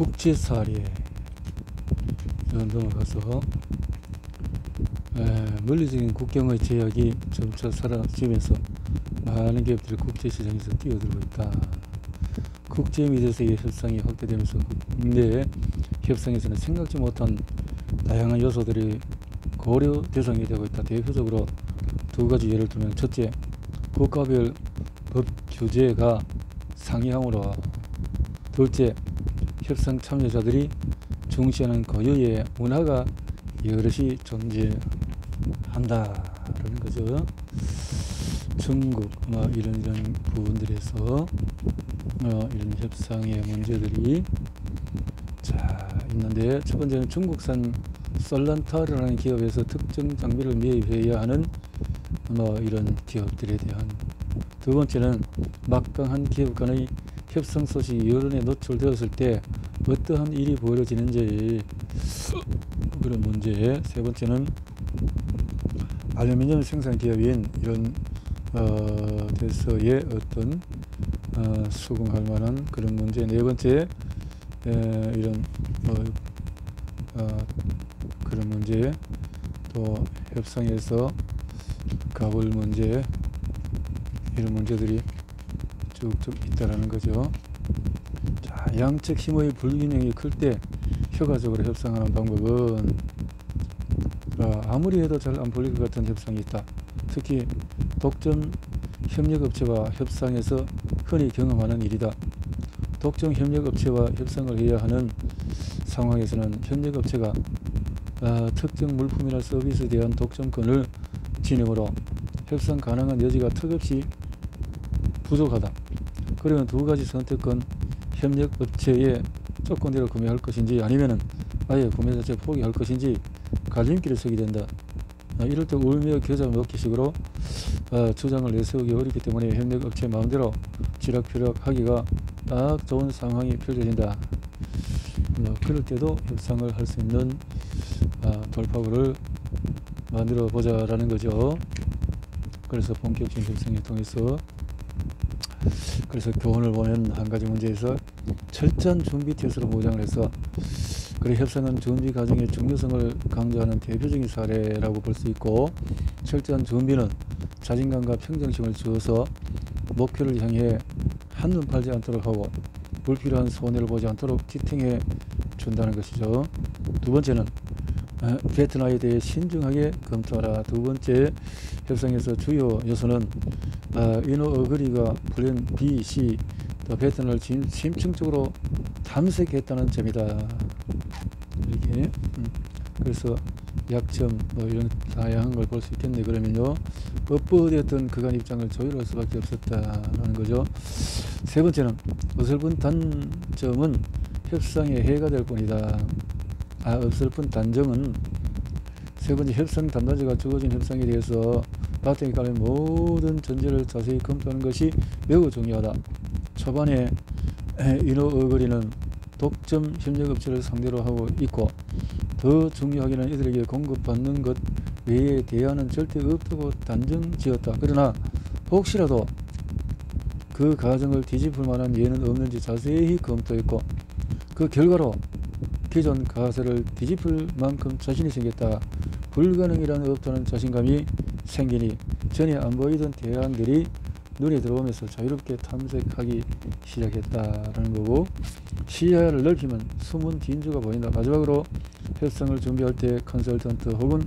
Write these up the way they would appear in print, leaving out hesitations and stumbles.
국제사례 넘어가서 물리적인 국경의 제약이 점차 사라지면서 많은 기업들이 국제시장에서 뛰어들고 있다. 국제미대세계 협상이 확대되면서 국내 협상에서는 생각지 못한 다양한 요소들이 고려 대상이 되고 있다. 대표적으로 두 가지 예를 들면, 첫째, 국가별 법 규제가 상이하므로, 둘째, 협상 참여자들이 중시하는 고유의 문화가 여럿이 존재한다라는 거죠. 중국 이런 부분들에서 이런 협상의 문제들이 있는데, 첫 번째는 중국산 솔란타르라는 기업에서 특정 장비를 매입해야 하는 이런 기업들에 대한, 두 번째는 막강한 기업 간의 협상 소식이 여론에 노출되었을 때 어떠한 일이 벌어지는지 그런 문제, 세 번째는 알루미늄 생산 기업인 이런 데서의 어떤 수긍할 만한 그런 문제, 네 번째 이런 그런 문제, 또 협상에서 갑을 문제, 이런 문제들이 쭉쭉 있다라는 거죠. 자, 양측 힘의 불균형이 클 때 효과적으로 협상하는 방법은 아무리 해도 잘 안 풀릴 것 같은 협상이 있다. 특히 독점 협력업체와 협상에서 흔히 경험하는 일이다. 독점 협력업체와 협상을 해야 하는 상황에서는 협력업체가 특정 물품이나 서비스에 대한 독점권을 지니므로 협상 가능한 여지가 턱없이 부족하다. 그러면 두 가지 선택권, 협력업체의 조건대로 구매할 것인지 아니면 아예 구매 자체 포기할 것인지 갈림길에 서게 된다. 이럴 때 울며 겨자 먹기식으로 주장을 내세우기 어렵기 때문에 협력업체 마음대로 지락펴락 하기가 딱 좋은 상황이 펼쳐진다. 그럴 때도 협상을 할 수 있는 돌파구를 만들어 보자라는 거죠. 그래서 본격적인 협상을 통해서, 그래서 교훈을 보면 한 가지 문제에서 철저한 준비 태세로 무장을 해서, 그래 협상은 준비 과정의 중요성을 강조하는 대표적인 사례라고 볼 수 있고, 철저한 준비는 자신감과 평정심을 주어서 목표를 향해 한눈 팔지 않도록 하고 불필요한 손해를 보지 않도록 지탱해 준다는 것이죠. 두 번째는 베트남에 대해 신중하게 검토하라. 두 번째, 협상에서 주요 요소는 인호 어그리가 플랜 B, C, 또 베트남을 심층적으로 탐색했다는 점이다. 이렇게 그래서 약점 이런 다양한 걸 볼 수 있겠네. 그러면요, 뻣뻣했던 그간 입장을 조율할 수밖에 없었다라는 거죠. 세 번째는 어설픈 단점은 협상에 해가 될 뿐이다. 어설픈 단점은, 세 번째, 협상 담당자가 주어진 협상에 대해서 바탕에 깔린 모든 전제를 자세히 검토하는 것이 매우 중요하다. 초반에 인호 어거리는 독점 협력업체를 상대로 하고 있고, 더 중요하게는 이들에게 공급받는 것 외에 대안은 절대 없다고 단정 지었다. 그러나 혹시라도 그 가정을 뒤집을 만한 예는 없는지 자세히 검토했고, 그 결과로 기존 가설을 뒤집을 만큼 자신이 생겼다. 불가능이라는 없다는 자신감이 생기니 전에 안 보이던 대안들이 눈에 들어오면서 자유롭게 탐색하기 시작했다라는 거고, 시야를 넓히면 숨은 빈주가 보인다. 마지막으로 협상을 준비할 때 컨설턴트 혹은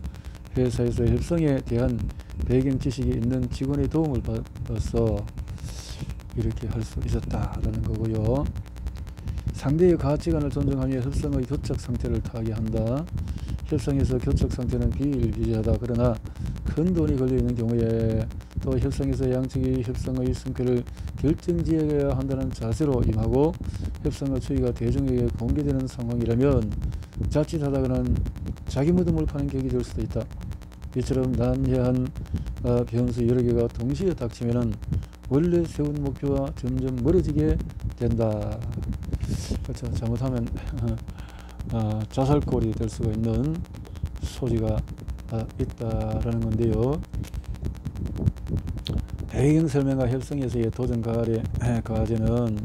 회사에서 협상에 대한 배경 지식이 있는 직원의 도움을 받아서 이렇게 할 수 있었다라는 거고요. 상대의 가치관을 존중하며 협상의 교착 상태를 타개한다. 협상에서 교착 상태는 비일비재하다. 그러나 큰 돈이 걸려있는 경우에 또 협상에서 양측이 협상의 승패를 결정지어야 한다는 자세로 임하고, 협상의 추이가 대중에게 공개되는 상황이라면 자칫하다가는 자기 무덤을 파는 격이 될 수도 있다. 이처럼 난해한 변수 여러 개가 동시에 닥치면은 원래 세운 목표와 점점 멀어지게 된다. 그렇죠. 잘못하면 자살골이 될 수가 있는 소지가 있다라는 건데요. 배경 설명과 협상에서의 도전 과제는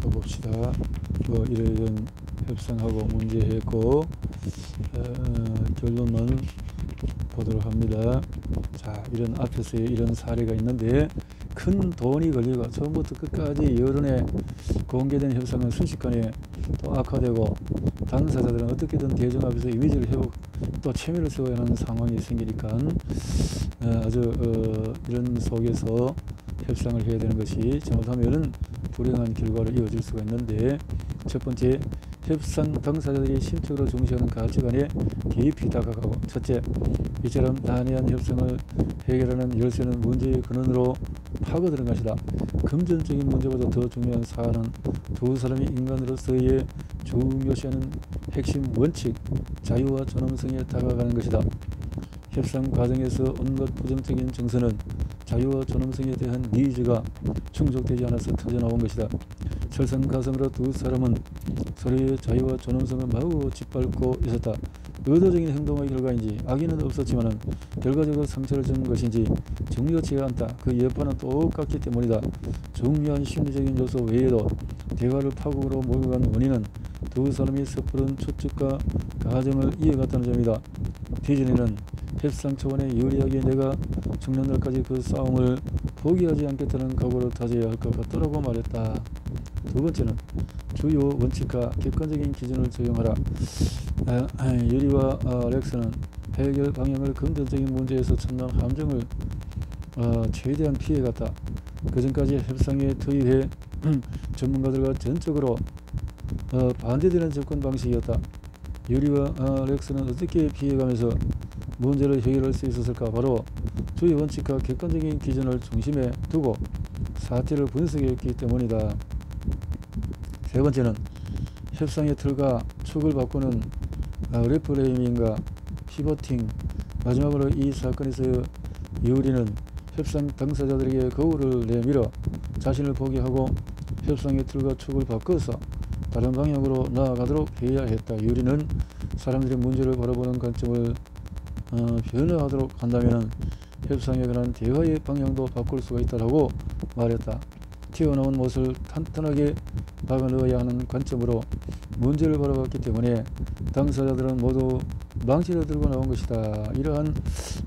또 봅시다. 뭐 이런 협상하고 문제했고 결론만 보도록 합니다. 자, 이런 앞에서의 이런 사례가 있는데 큰 돈이 걸리고 처음부터 끝까지 여론에 공개된 협상은 순식간에 또 악화되고 당사자들은 어떻게든 대중 앞에서 이미지를 회복 또 체면을 세워야 하는 상황이 생기니까 아주 이런 속에서 협상을 해야 되는 것이 잘못하면은 불행한 결과로 이어질 수가 있는데, 첫 번째, 협상 당사자들이 심적으로 중시하는 가치관에 개입이 다가가고, 첫째, 이처럼 단회한 협상을 해결하는 열쇠는 문제의 근원으로 파고드는 것이다. 금전적인 문제보다 더 중요한 사안은 두 사람이 인간으로서의 중요시하는 핵심 원칙, 자유와 존엄성에 다가가는 것이다. 협상 과정에서 온갖 부정적인 정서는 자유와 존엄성에 대한 니즈가 충족되지 않아서 터져나온 것이다. 설상가상으로 두 사람은 서로의 자유와 존엄성을 마구 짓밟고 있었다. 의도적인 행동의 결과인지 악의는 없었지만 결과적으로 상처를 주는 것인지 중요치가 않다. 그 여파는 똑같기 때문이다. 중요한 심리적인 요소 외에도 대화를 파국으로 몰고 간 원인은 두 사람이 섣부른 추측과 가정을 이어갔다는 점이다. 디즈니는 협상 초반에 유리하게 내가 죽는 날까지 그 싸움을 포기하지 않겠다는 각오를 다져야 할 것 같더라고 말했다. 두 번째는 주요 원칙과 객관적인 기준을 적용하라. 유리와 렉스는 해결 방향을 금전적인 문제에서 찾는 함정을 최대한 피해갔다. 그전까지 협상에 투입해 전문가들과 전적으로 반대되는 접근 방식이었다. 유리와 렉스는 어떻게 피해가면서 문제를 해결할 수 있었을까? 바로 주의 원칙과 객관적인 기준을 중심에 두고 사태를 분석했기 때문이다. 세 번째는 협상의 틀과 축을 바꾸는 리프레이밍과 피보팅. 마지막으로 이 사건에서 유리는 협상 당사자들에게 거울을 내밀어 자신을 보게 하고 협상의 틀과 축을 바꿔서 다른 방향으로 나아가도록 해야 했다. 유리는 사람들이 문제를 바라보는 관점을 변화하도록 한다면 협상에 관한 대화의 방향도 바꿀 수가 있다고 말했다. 튀어나온 못을 탄탄하게 박아 넣어야 하는 관점으로 문제를 바라봤기 때문에 당사자들은 모두 망치를 들고 나온 것이다. 이러한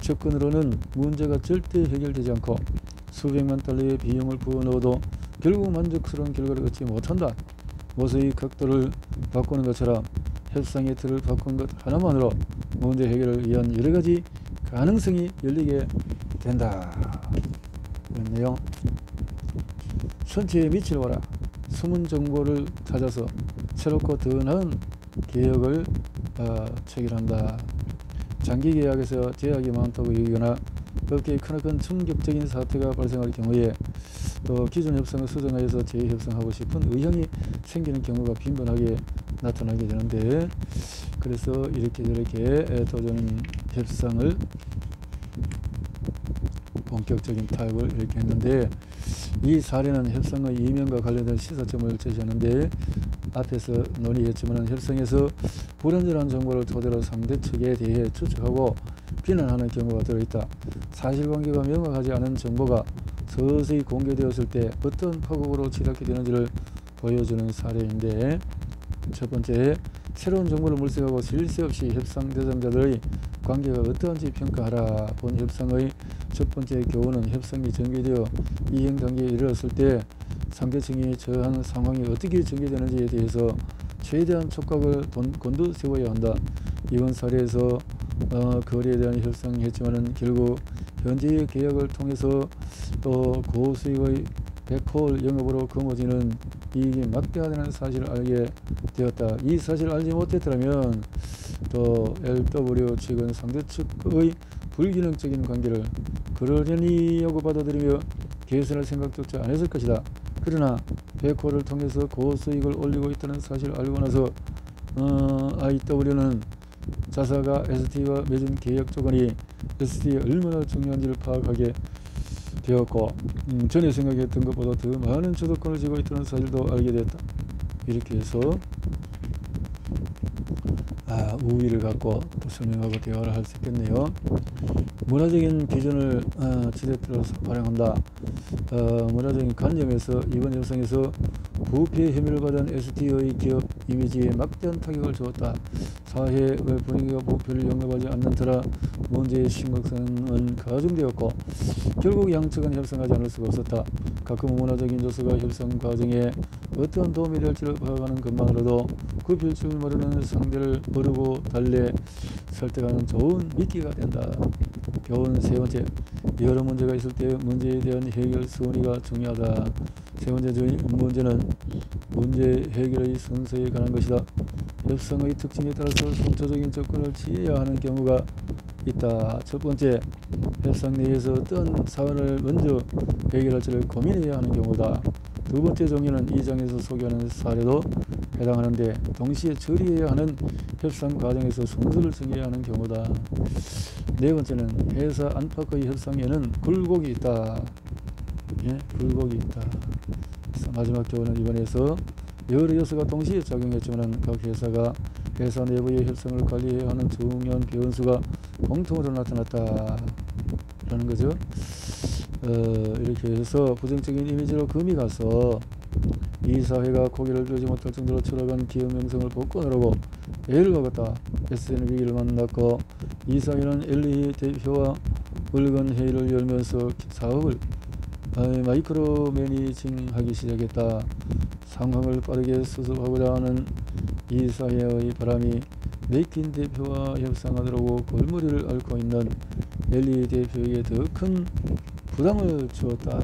접근으로는 문제가 절대 해결되지 않고 수백만 달러의 비용을 부어넣어도 결국 만족스러운 결과를 얻지 못한다. 못의 각도를 바꾸는 것처럼 협상의 틀을 바꾼 것 하나만으로 문제 해결을 위한 여러가지 가능성이 열리게 된다. 이런 내용. 선체에 밑을 봐라. 숨은 정보를 찾아서 새롭고 더 나은 개혁을 체결한다. 장기 계약에서 제약이 많다고 여기거나 업계에 크나큰 충격적인 사태가 발생할 경우에 또 기존 협상을 수정하여서 재협상하고 싶은 의향이 생기는 경우가 빈번하게 나타나게 되는데, 그래서 이렇게 저렇게 도전 협상을 본격적인 타협을 이렇게 했는데, 이 사례는 협상의 이면과 관련된 시사점을 제시하는데, 앞에서 논의했지만 협상에서 불완전한 정보를 토대로 상대 측에 대해 추측하고 비난하는 경우가 들어있다. 사실관계가 명확하지 않은 정보가 서서히 공개되었을 때 어떤 파국으로 치닫게 되는지를 보여주는 사례인데, 첫 번째, 새로운 정보를 물색하고 쉴 새 없이 협상 대상자들의 관계가 어떠한지 평가하라. 본 협상의 첫 번째 교훈은 협상이 전개되어 이행 단계에 이르렀을 때 상대층이 처한 상황이 어떻게 전개되는지에 대해서 최대한 촉각을 곤두세워야 한다. 이번 사례에서 거래에 대한 협상했지만은 결국 현재의 계약을 통해서 또 고수익의 백홀 영업으로 거머쥐는 이익이 막대하다는 사실을 알게 되었다. 이 사실을 알지 못했더라면 또 LW 측은 상대 측의 불균형적인 관계를 그러려니하고 받아들이며 개선할 생각조차 안 했을 것이다. 그러나 백홀을 통해서 고수익을 올리고 있다는 사실을 알고 나서 IW는 자사가 ST와 맺은 계약 조건이 ST에 얼마나 중요한지를 파악하게 되었고, 전에 생각했던 것보다 더 많은 주도권을 쥐고 있다는 사실도 알게 됐다. 이렇게 해서 우위를 갖고 또 설명하고 대화를 할 수 있겠네요. 문화적인 기준을 지렛대로 활용한다. 문화적인 관점에서 이번 협상에서 부패 혐의를 받은 ST의 기업 이미지에 막대한 타격을 주었다. 사회의 분위기가 부패를 용납하지 않는 터라 문제의 심각성은 가중되었고 결국 양측은 협상하지 않을 수가 없었다. 가끔 문화적인 요소가 협상 과정에 어떠한 도움이 될지를 파악하는 것만으로도 그 필중을 모르는 상대를 모르고 달래 설득하는 좋은 미끼가 된다. 교훈 세 번째, 여러 문제가 있을 때 문제에 대한 해결 수원이가 중요하다. 세 번째 문제는 문제 해결의 순서에 관한 것이다. 협상의 특징에 따라서 선초적인 접근을 취해야 하는 경우가 있다. 첫 번째, 협상 내에서 어떤 사안을 먼저 해결할지를 고민해야 하는 경우다. 두 번째 종류는 이 장에서 소개하는 사례도 해당하는데 동시에 처리해야 하는 협상 과정에서 순서를 정해야 하는 경우다. 네 번째는 회사 안팎의 협상에는 굴곡이 있다. 예, 굴곡이 있다. 마지막 교훈은 이번에서 여러 요소가 동시에 작용했지만 각 회사가 회사 내부의 협상을 관리해야 하는 중요한 변수가 공통으로 나타났다 라는 거죠. 이렇게 해서 부정적인 이미지로 금이 가서 이 사회가 고개를 들지 못할 정도로 추락한 기업 명성을 복권하려고 애를 먹었다. SN 위기를 만났고 이 사회는 LA 대표와 물건 회의를 열면서 사업을 마이크로 매니징하기 시작했다. 상황을 빠르게 수습하고자 하는 이 사회의 바람이 맥킨 대표와 협상하도록 골머리를 앓고 있는 LA 대표에게 더 큰 부담을 주었다.